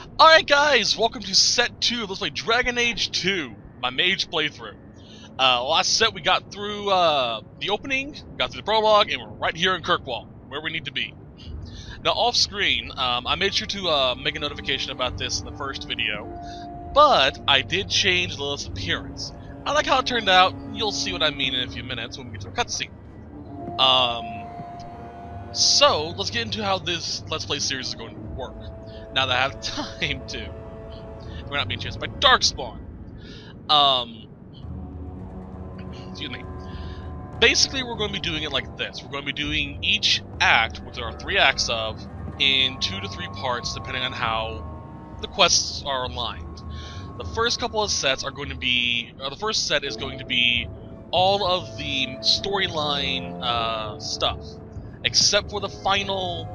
Alright guys, welcome to set 2 of Let's Play Dragon Age 2, my Mage playthrough. Last set we got through the opening, got through the prologue, and we're right here in Kirkwall, where we need to be. Now off screen, I made sure to make a notification about this in the first video, but I did change Lilith's appearance. I like how it turned out. You'll see what I mean in a few minutes when we get to a cutscene. So let's get into how this Let's Play series is going to work. Now that I have time to. We're not being chased by Darkspawn. Excuse me. Basically, we're going to be doing it like this. We're going to be doing each act, which there are 3 acts of, in 2 to 3 parts, depending on how the quests are aligned. The first couple of sets are going to be, the first set is going to be all of the storyline stuff, except for the final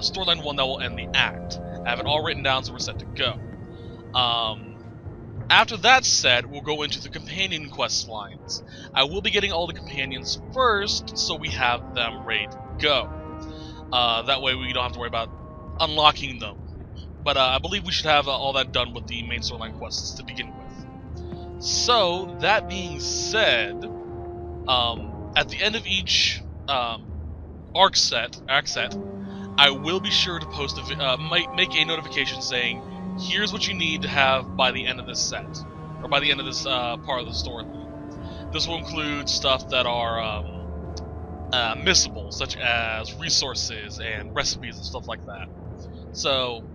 storyline one that will end the act. I have it all written down, so we're set to go. After that set, we'll go into the companion quest lines. I will be getting all the companions first, so we have them ready to go. That way we don't have to worry about unlocking them. But I believe we should have all that done with the main storyline quests to begin with. So, that being said, at the end of each act set, I will be sure to post make a notification saying, here's what you need to have by the end of this set, or by the end of this part of the storyline. This will include stuff that are missable, such as resources and recipes and stuff like that. So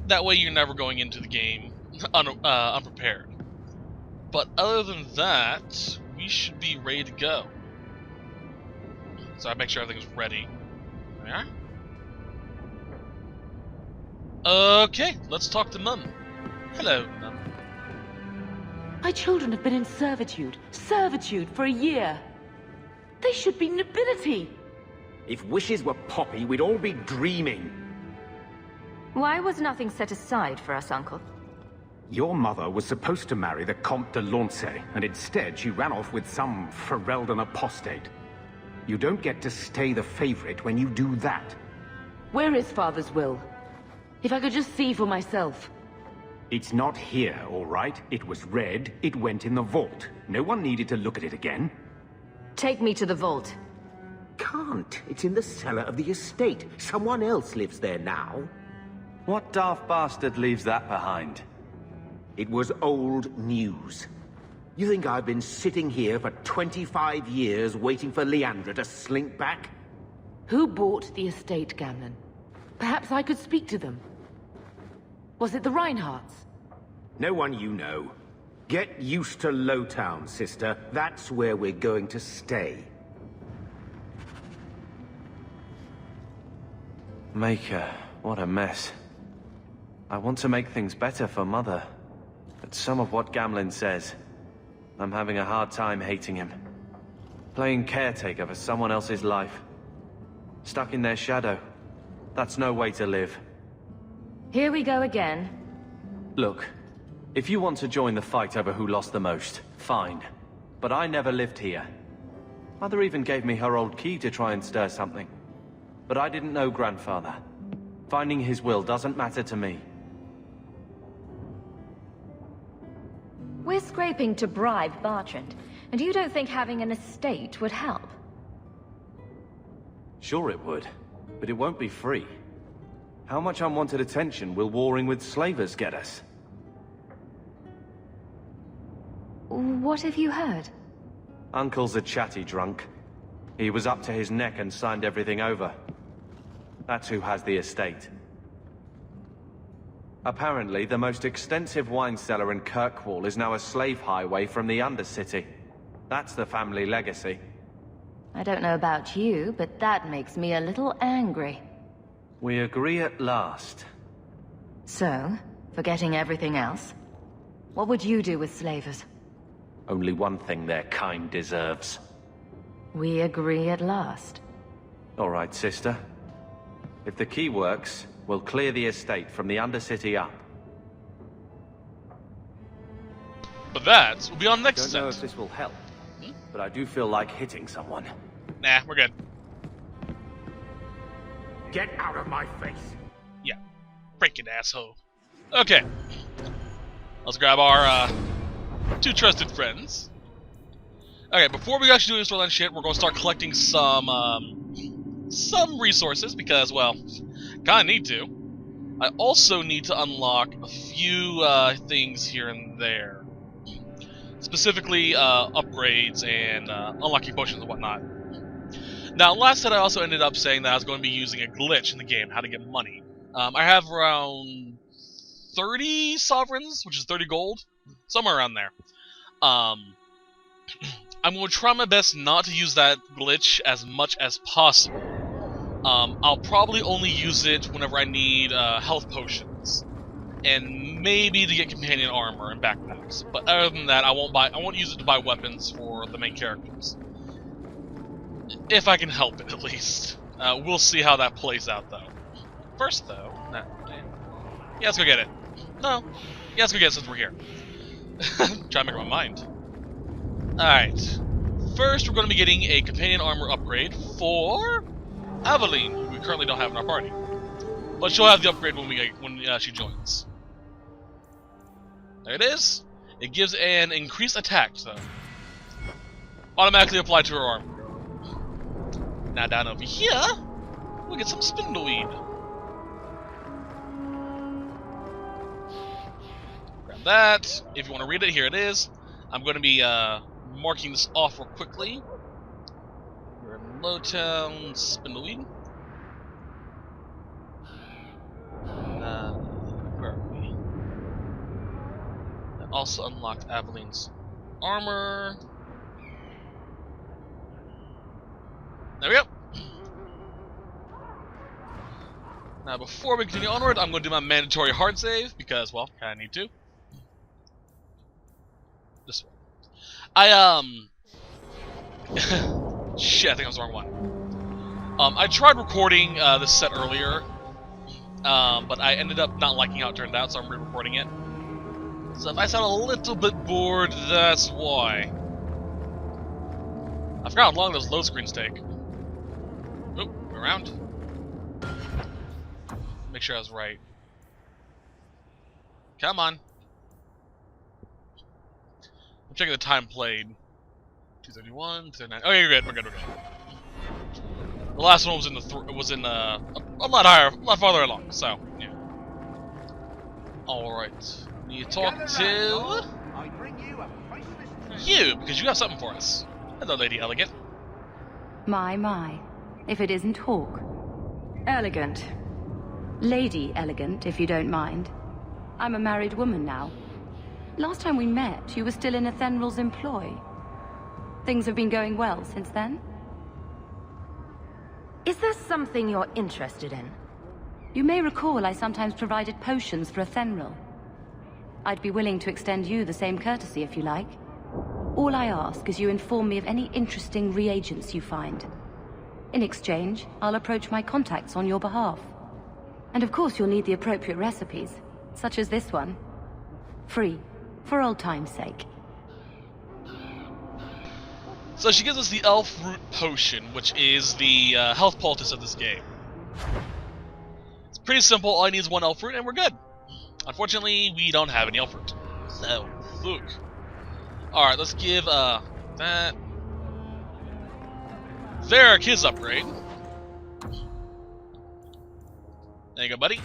that way you're never going into the game unprepared. But other than that, we should be ready to go. So I make sure everything's ready. There. Okay, let's talk to Mum. Hello, Mum. My children have been in servitude for a year. They should be nobility. If wishes were poppy, we'd all be dreaming. Why was nothing set aside for us, Uncle? Your mother was supposed to marry the Comte de Lancey, and instead she ran off with some Ferelden apostate. You don't get to stay the favorite when you do that. Where is Father's will? If I could just see for myself. It's not here, all right? It was read, it went in the vault. No one needed to look at it again. Take me to the vault. Can't. It's in the cellar of the estate. Someone else lives there now. What daft bastard leaves that behind? It was old news. You think I've been sitting here for 25 years waiting for Leandra to slink back? Who bought the estate, Gamlen? Perhaps I could speak to them. Was it the Reinhardts? No one you know. Get used to Lowtown, sister. That's where we're going to stay. Maker, what a mess. I want to make things better for Mother, but some of what Gamlen says, I'm having a hard time hating him. Playing caretaker for someone else's life. Stuck in their shadow. That's no way to live. Here we go again. Look, if you want to join the fight over who lost the most, fine. But I never lived here. Mother even gave me her old key to try and stir something. But I didn't know Grandfather. Finding his will doesn't matter to me. We're scraping to bribe Bertrand, and you don't think having an estate would help? Sure it would, but it won't be free. How much unwanted attention will warring with slavers get us? What have you heard? Uncle's a chatty drunk. He was up to his neck and signed everything over. That's who has the estate. Apparently, the most extensive wine cellar in Kirkwall is now a slave highway from the Undercity. That's the family legacy. I don't know about you, but that makes me a little angry. We agree at last. So, forgetting everything else, what would you do with slavers? Only one thing their kind deserves. We agree at last. All right, sister. If the key works, we'll clear the estate from the Undercity up. But that will be on next Don't set. know if this will help, but I do feel like hitting someone. Nah, we're good. Get out of my face! Yeah. Break it, asshole. Okay. Let's grab our two trusted friends. Okay, before we actually do this storyline shit, we're going to start collecting some resources, because, well, kinda need to. I also need to unlock a few things here and there. Specifically, upgrades and unlocking potions and whatnot. Now, last set I also ended up saying that I was going to be using a glitch in the game, how to get money. I have around 30 sovereigns, which is 30 gold, somewhere around there. I'm going to try my best not to use that glitch as much as possible. I'll probably only use it whenever I need health potions, and maybe to get companion armor and backpacks. But other than that, I won't use it to buy weapons for the main characters. If I can help it, at least. We'll see how that plays out, though. First, though... yeah, let's go get it. No. Yeah, let's go get it since we're here. Trying to make up my mind. Alright. First, we're going to be getting a companion armor upgrade for Aveline, who we currently don't have in our party. But she'll have the upgrade when she joins. There it is. It gives an increased attack, so... automatically applied to her armor. Now down over here, we'll get some spindleweed. Grab that. If you want to read it, here it is. I'm going to be marking this off real quickly. We're in Lowtown, spindleweed. Where are we? I also unlocked Aveline's armor. There we go. Now, before we continue onward, I'm going to do my mandatory hard save, because, well, I need to. This one. Shit, I think I was the wrong one. I tried recording this set earlier, but I ended up not liking how it turned out, so I'm re-recording it. So if I sound a little bit bored, that's why. I forgot how long those load screens take. Oh, around. Make sure I was right. Come on. I'm checking the time played. 2:31, 2:39. Oh, yeah, you're good. We're good. We're good. The last one was in a lot higher, a lot farther along. So yeah. All right. You talk to you because you have something for us. Hello, Lady Elegant. My. If it isn't Hawk. Elegant. Lady Elegant, if you don't mind. I'm a married woman now. Last time we met, you were still in Athenral's employ. Things have been going well since then? Is there something you're interested in? You may recall I sometimes provided potions for Athenral. I'd be willing to extend you the same courtesy if you like. All I ask is you inform me of any interesting reagents you find. In exchange, I'll approach my contacts on your behalf. And of course you'll need the appropriate recipes, such as this one. Free, for old time's sake. So she gives us the Elf Root Potion, which is the health poultice of this game. It's pretty simple, all I need is one Elf Root and we're good. Unfortunately, we don't have any Elf Root. So, fuck. Alright, let's give that... Varric his upgrade. There you go, buddy.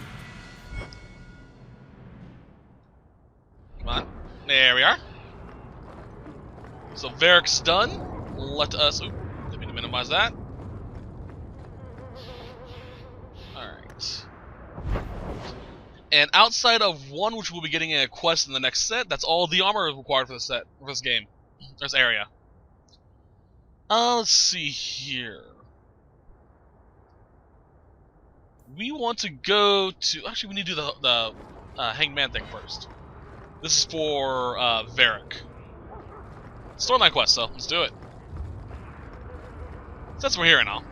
Come on. There we are. So Varric's done. Let us... Oop, didn't mean to minimize that. Alright. And outside of one, which we'll be getting a quest in the next set, that's all the armor required for this set, for this game. This area. Let's see here. We want to go to... Actually, we need to do the Hanged Man thing first. This is for Varric. Storyline quest, so let's do it. Since we're here and all.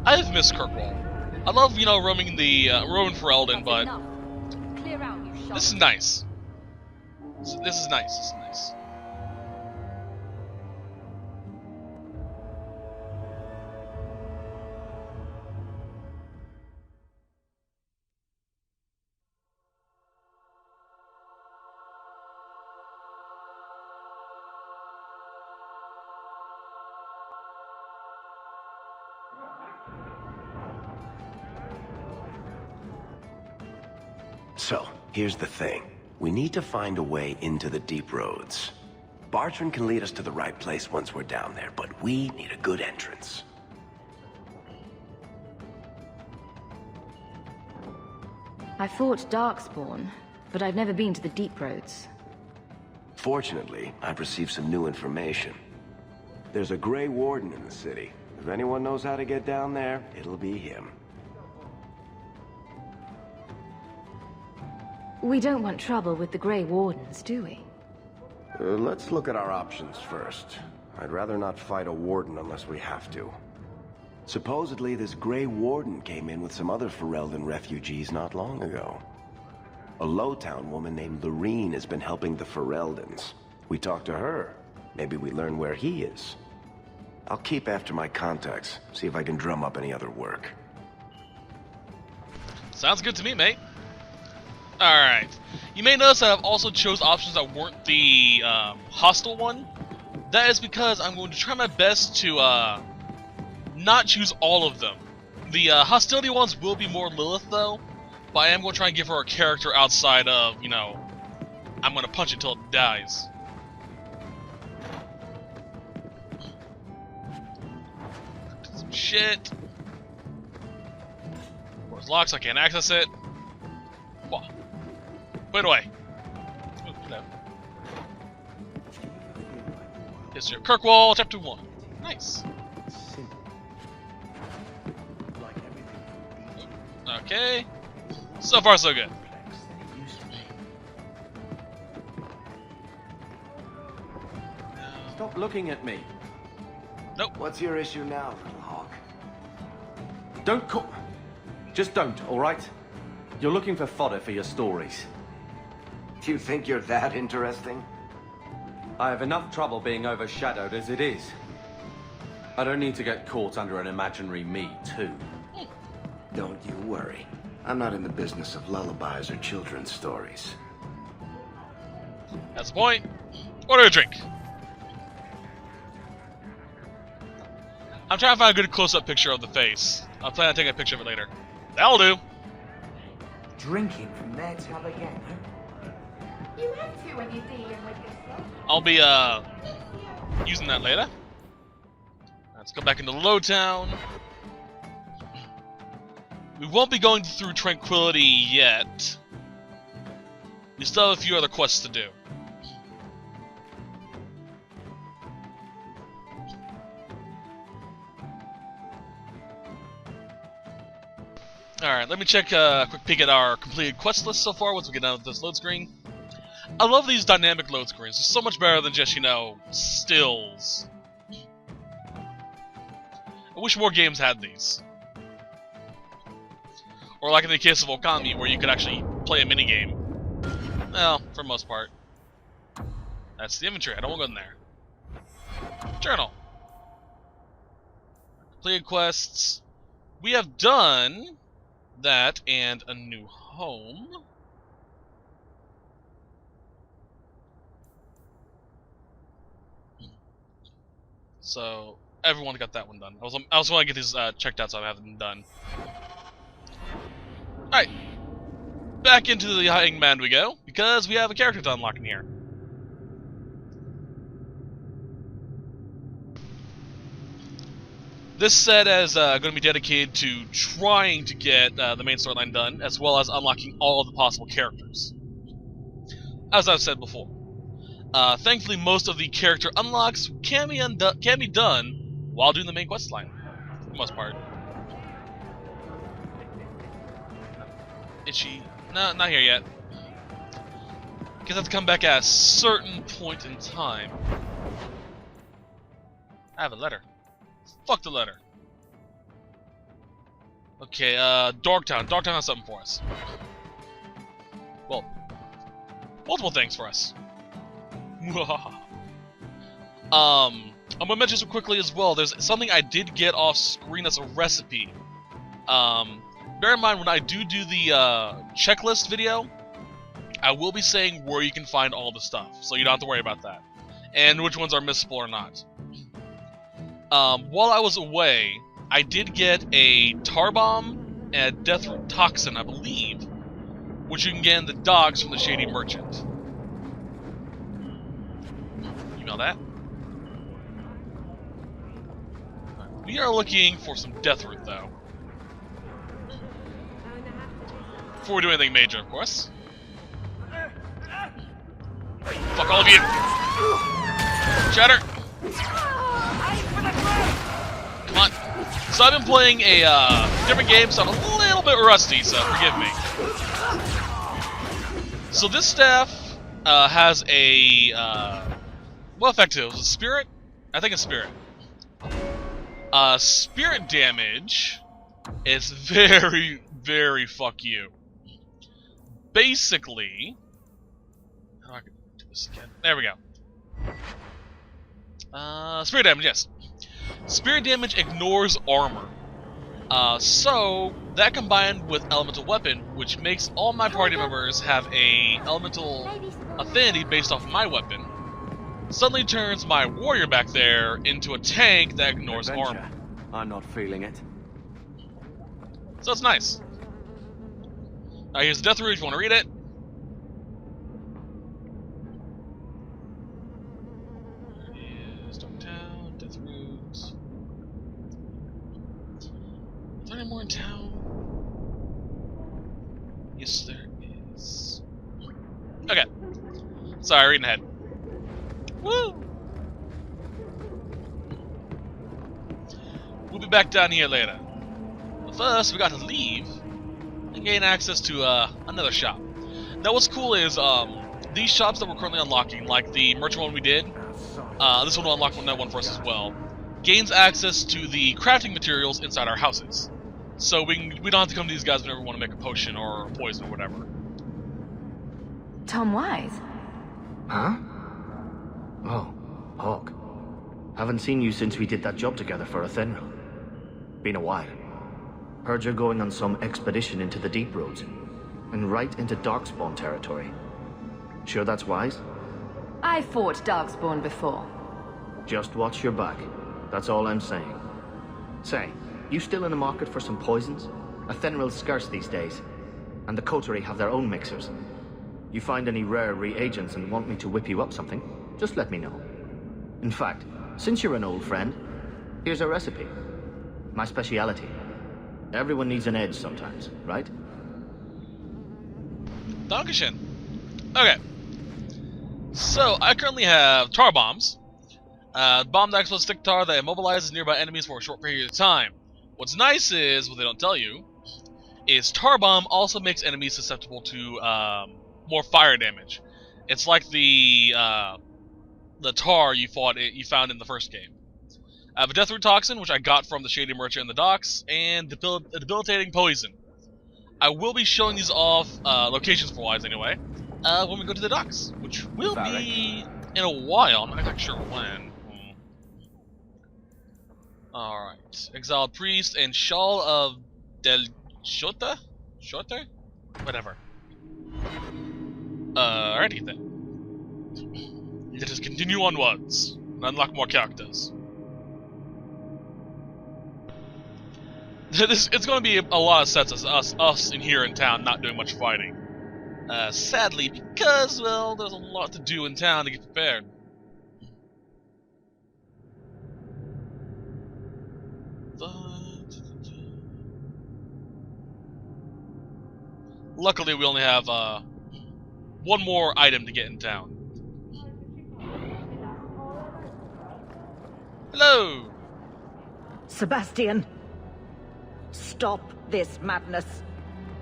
I've missed Kirkwall. I love, roaming the roaming for Elden, but this is nice. This is nice. This is nice. So, here's the thing. We need to find a way into the deep roads. Bartrand can lead us to the right place once we're down there, but we need a good entrance. I fought Darkspawn, but I've never been to the deep roads. Fortunately, I've received some new information. There's a Grey Warden in the city. If anyone knows how to get down there, it'll be him. We don't want trouble with the Grey Wardens, do we? Let's look at our options first. I'd rather not fight a Warden unless we have to. Supposedly, this Grey Warden came in with some other Ferelden refugees not long ago. A Lowtown woman named Lorene has been helping the Fereldans. We talked to her. Maybe we learn where he is. I'll keep after my contacts, see if I can drum up any other work. Sounds good to me, mate. Alright. You may notice that I've also chose options that weren't the hostile one. That is because I'm going to try my best to not choose all of them. The hostility ones will be more Lilith, though. But I am going to try and give her a character outside of, you know, I'm going to punch it till it dies. Some shit. Door's locked, so I can't access it. Whoa. Put it away. Ooh, no. History of Kirkwall, Chapter 1. Nice. Okay. So far, so good. Stop looking at me. Nope. What's your issue now, little hawk? Don't call... Just don't, alright? You're looking for fodder for your stories. Do you think you're that interesting? I have enough trouble being overshadowed as it is. I don't need to get caught under an imaginary me, too. Don't you worry. I'm not in the business of lullabies or children's stories. That's the point. Order a drink. I'm trying to find a good close-up picture of the face. I'll plan on taking a picture of it later. That'll do. Drinking from there tub again, huh? You have to when you're dealing with yourself. I'll be using that later. Let's go back into Lowtown. We won't be going through Tranquility yet. We still have a few other quests to do. Alright, let me check a quick peek at our completed quest list so far once we get out of this load screen. I love these dynamic load screens. They're so much better than just, you know, stills. I wish more games had these. Or like in the case of Okami, where you could actually play a minigame. Well, for the most part. That's the inventory. I don't want to go in there. Journal. Completed quests. We have done that and a new home. So everyone got that one done. I also want to get these checked out, so I have them done. Alright, back into the Hangman we go, because we have a character to unlock in here. This set is going to be dedicated to trying to get the main storyline done, as well as unlocking all of the possible characters. As I've said before. Thankfully, most of the character unlocks can be done while doing the main quest line, for the most part. Itchy. No, not here yet. Guess I have to come back at a certain point in time. I have a letter. Fuck the letter. Okay, Dogtown. Dogtown has something for us. Well, multiple things for us. I'm gonna mention this quickly as well. There's something I did get off screen as a recipe. Bear in mind, when I do the checklist video, I will be saying where you can find all the stuff, so you don't have to worry about that. And which ones are missable or not. While I was away, I did get a tar bomb and a death root toxin, I believe, which you can get in the docks from the Shady Merchant. Email that. Right. We are looking for some death root, though. Before we do anything major, of course. Fuck all of you! Shatter! Come on. So I've been playing a different game, so I'm a little bit rusty, so forgive me. So this staff has a, what effective? Was it spirit? I think it's spirit. Spirit damage is very, very fuck you. Basically, how do I do this again? There we go. Spirit damage, yes. Spirit damage ignores armor. So that combined with elemental weapon, which makes all my party members have a elemental affinity based off my weapon, suddenly turns my warrior back there into a tank that ignores armor. I'm not feeling it. So it's nice. Alright, here's the death root if you want to read it. There it is, Darktown, death root. Is there any more in town? Yes, there is. Okay. Sorry, reading ahead. Woo! We'll be back down here later. But first, we got to leave and gain access to another shop. Now, what's cool is these shops that we're currently unlocking, like the merchant one we did, this one will unlock that one for us as well, gains access to the crafting materials inside our houses. So we don't have to come to these guys whenever we want to make a potion or a poison or whatever. Tom Wise? Huh? Oh, Hawk. Haven't seen you since we did that job together for Athenril. Been a while. Heard you're going on some expedition into the deep roads, and right into Darkspawn territory. Sure that's wise? I fought Darkspawn before. Just watch your back. That's all I'm saying. Say, you still in the market for some poisons? Athenril's scarce these days, and the coterie have their own mixers. You find any rare reagents and want me to whip you up something, just let me know. In fact, since you're an old friend, here's a recipe. My speciality. Everyone needs an edge sometimes, right? Dankeschön. Okay. So, I currently have tar bombs. Bomb that explodes stick tar that immobilizes nearby enemies for a short period of time. What's nice is, what they don't tell you, is tar bomb also makes enemies susceptible to more fire damage. It's like the tar you found in the first game. I have a death root toxin, which I got from the Shady Merchant in the docks, and a debilitating poison. I will be showing these off, locations-wise anyway, when we go to the docks, which will be in a while. I'm not exactly sure when. Alright. Exiled Priest and Shawl of Del Shota? Shota? Whatever. Alrighty then. Let us continue onwards and unlock more characters. It's going to be a lot of sets of us in here in town not doing much fighting. Sadly, because, well, there's a lot to do in town to get prepared. Luckily, we only have one more item to get in town. Hello! Sebastian! Stop this madness.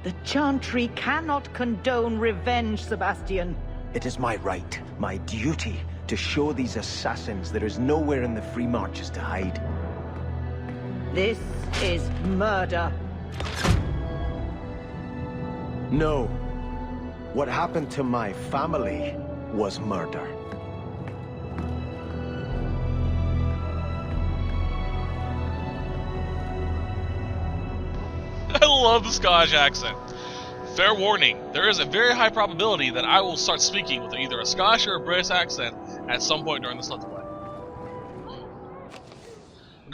The Chantry cannot condone revenge, Sebastian. It is my right, my duty, to show these assassins there is nowhere in the Free Marches to hide. This is murder. No. What happened to my family was murder. I love the Scottish accent. Fair warning, there is a very high probability that I will start speaking with either a Scottish or a British accent at some point during this Let's Play.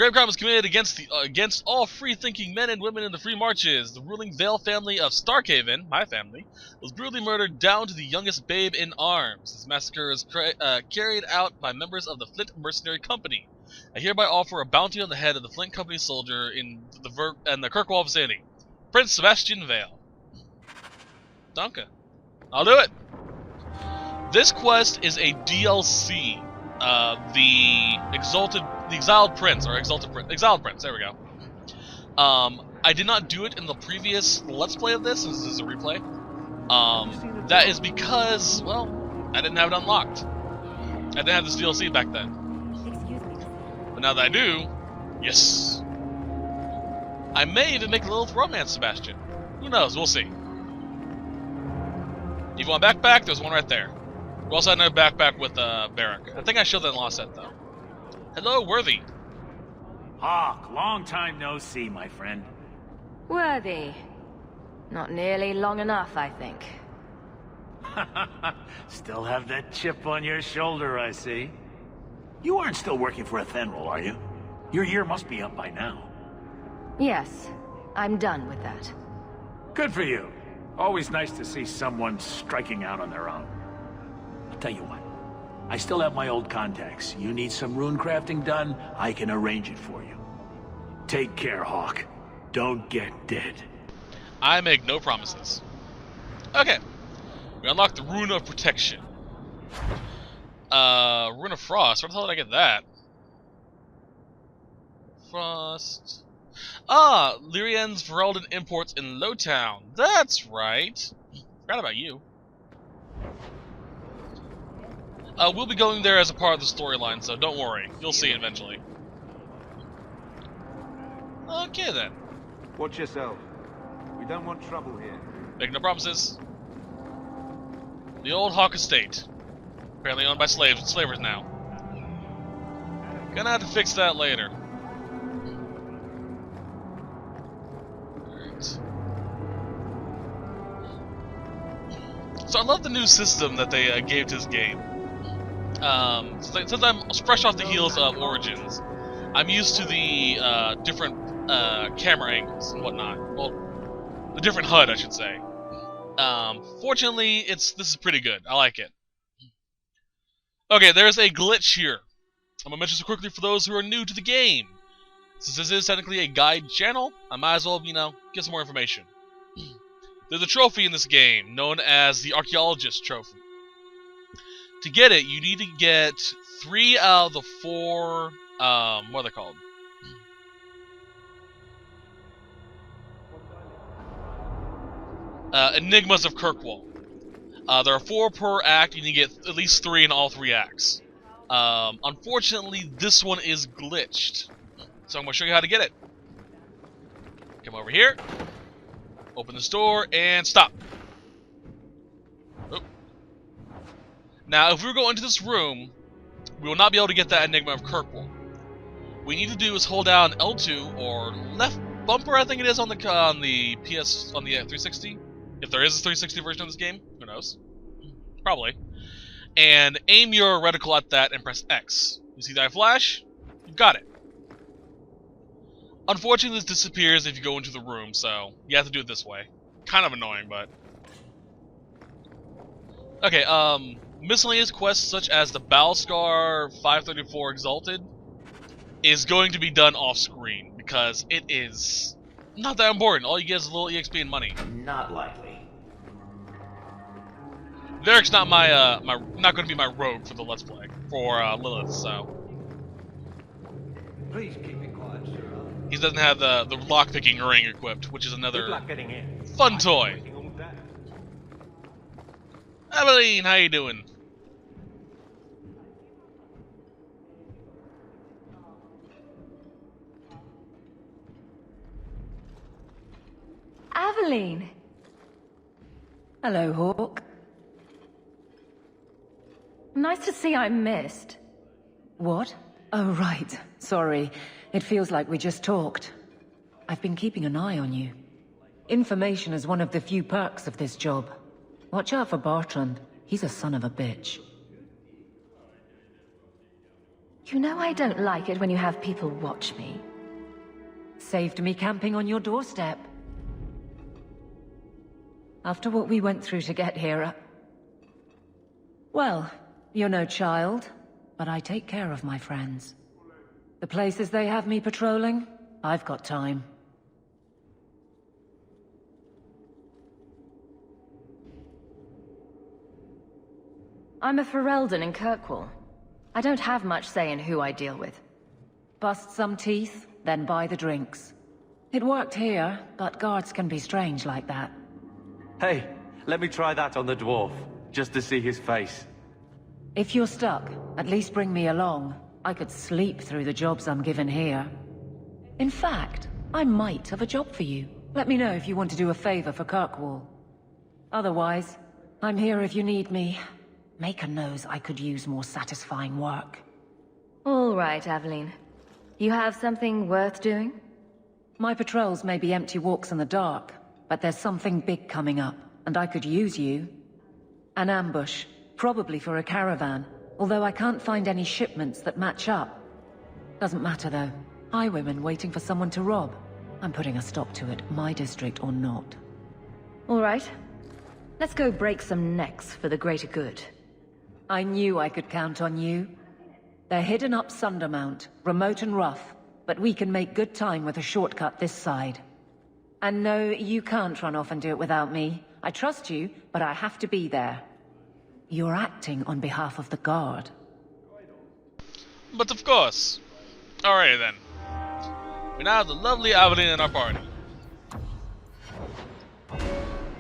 grave crime was committed against all free-thinking men and women in the Free Marches. The ruling Vale family of Starkhaven, my family, was brutally murdered down to the youngest babe in arms. This massacre is carried out by members of the Flint Mercenary Company. I hereby offer a bounty on the head of the Flint Company soldier in the Kirkwall vicinity, Prince Sebastian Vale. Danke. I'll do it. This quest is a DLC. The Exiled Prince. There we go. I did not do it in the previous Let's Play of this. This is a replay. That is because, well, I didn't have it unlocked. I didn't have this DLC back then. But now that I do, yes. I may even make a little romance, Sebastian. Who knows? We'll see. If you want a backpack, there's one right there. We also had another backpack with Barrack. I think I showed that in the last set, though. Hello, Worthy. Hawk, long time no see, my friend. Worthy. Not nearly long enough, I think. Still have that chip on your shoulder, I see. You aren't still working for Athenril, are you? Your year must be up by now. Yes, I'm done with that. Good for you. Always nice to see someone striking out on their own. I'll tell you what. I still have my old contacts. You need some rune crafting done, I can arrange it for you. Take care, Hawk. Don't get dead. I make no promises. Okay. We unlocked the Rune of Protection. Rune of Frost. Where the hell did I get that? Frost. Ah, Lyrian's Ferelden Imports in Lowtown. That's right. Forgot about you. We'll be going there as a part of the storyline, so don't worry. You'll see it eventually. Okay then. Watch yourself. We don't want trouble here. Make no promises. The old Hawk Estate. Apparently owned by slavers now. Gonna have to fix that later. Alright. So I love the new system that they gave to this game. Since I'm fresh off the heels of Origins, I'm used to the different camera angles and whatnot. Well, the different HUD, I should say. Fortunately, this is pretty good. I like it. Okay, there's a glitch here. I'm gonna mention this quickly for those who are new to the game. Since this is technically a guide channel, I might as well, get some more information. There's a trophy in this game known as the Archaeologist Trophy. To get it, you need to get 3 out of the 4, what are they called? Enigmas of Kirkwall. There are 4 per act, and you get at least 3 in all 3 acts. Unfortunately, this one is glitched. So I'm going to show you how to get it. Come over here. Open this door, and stop. Oop. Now, if we go into this room, we will not be able to get that Enigma of Kirkwall. What we need to do is hold down L2 or left bumper, I think it is, on the 360. If there is a 360 version of this game, who knows? Probably. And aim your reticle at that and press X. You see that flash? You got it. Unfortunately, this disappears if you go into the room, so you have to do it this way. Kind of annoying, but... Okay, miscellaneous quests such as the Balscar 534 Exalted is going to be done off-screen, because it is not that important. All you get is a little EXP and money. Not likely. Derek's not not going to be my rogue for the Let's Play for Lilith, so Please keep it quiet, sir. He doesn't have the lockpicking ring equipped, which is another fun toy. Evelyn, how you doing? Aveline. Hello, Hawk. Nice to see I'm missed. What? Oh, right. Sorry. It feels like we just talked. I've been keeping an eye on you. Information is one of the few perks of this job. Watch out for Bartrand. He's a son of a bitch. You know I don't like it when you have people watch me. Saved me camping on your doorstep. After what we went through to get here, well, you're no child, but I take care of my friends. The places they have me patrolling, I've got time. I'm a Ferelden in Kirkwall. I don't have much say in who I deal with. Bust some teeth, then buy the drinks. It worked here, but guards can be strange like that. Hey, let me try that on the dwarf, just to see his face. If you're stuck, at least bring me along. I could sleep through the jobs I'm given here. In fact, I might have a job for you. Let me know if you want to do a favor for Kirkwall. Otherwise, I'm here if you need me. Maker knows I could use more satisfying work. All right, Aveline. You have something worth doing? My patrols may be empty walks in the dark, but there's something big coming up, and I could use you. An ambush, probably for a caravan, although I can't find any shipments that match up. Doesn't matter though. Highwaymen waiting for someone to rob. I'm putting a stop to it, my district or not. All right. Let's go break some necks for the greater good. I knew I could count on you. They're hidden up Sundermount, remote and rough, but we can make good time with a shortcut this side. And no, you can't run off and do it without me. I trust you, but I have to be there. You're acting on behalf of the Guard. But of course. Alright then. We now have the lovely Aveline in our party.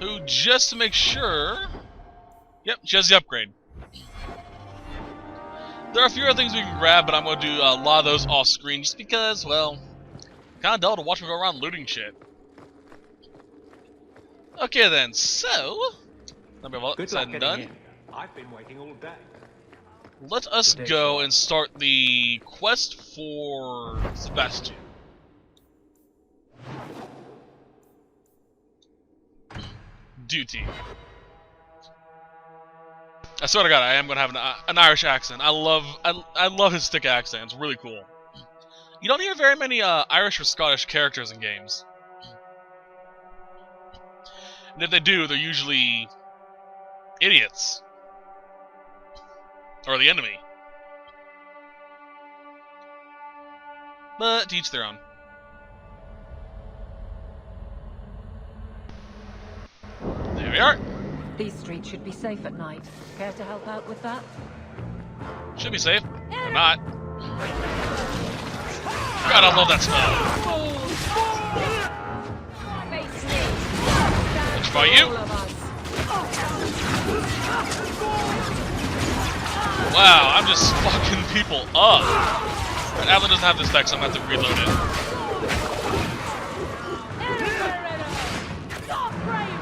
Who, just to make sure... Yep, she has the upgrade. There are a few other things we can grab, but I'm going to do a lot of those off-screen just because, well, kind of dull to watch me go around looting shit. Okay then, so... Let me have all that said and done. I've been waiting all day. Let us go and start the quest for Sebastian. Duty. I swear to God, I am gonna have an Irish accent. I love his thick accent. It's really cool. You don't hear very many Irish or Scottish characters in games, and if they do, they're usually idiots or the enemy. But to each their own. There we are. These streets should be safe at night. Care to help out with that? Should be safe. Or not. God, I love that smell. Which by you? Wow, I'm just fucking people up. And Alan doesn't have this deck, so I'm gonna have to reload it.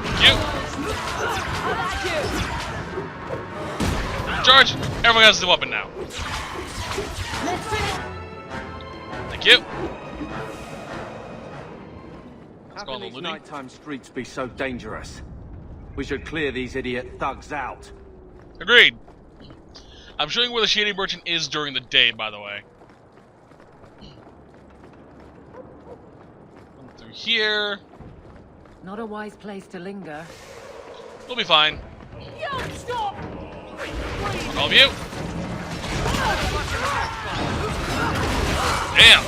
Thank you. Charge! Everyone has the weapon now. Thank you. How can these nighttime streets be so dangerous? We should clear these idiot thugs out. Agreed. I'm showing you where the shady merchant is during the day, by the way. Come through here. Not a wise place to linger. We'll be fine. Yo, stop! All of you. Damn.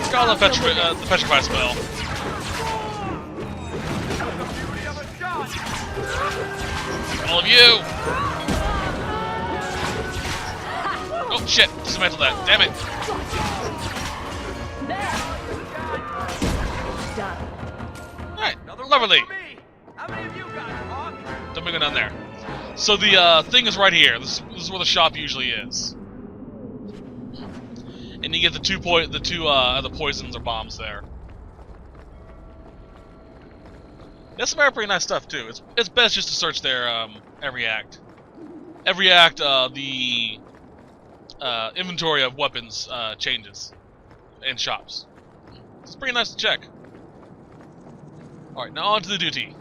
Got the petrify spell. All of you. Oh shit! Dismantle that. Damn it. Alright, lovely. Don't go down there. So the thing is right here. This is where the shop usually is. And you get the two poisons or bombs there. That's some pretty nice stuff too. It's best just to search there every act. Every act, the inventory of weapons changes in shops. It's pretty nice to check. Alright, now on to the duty.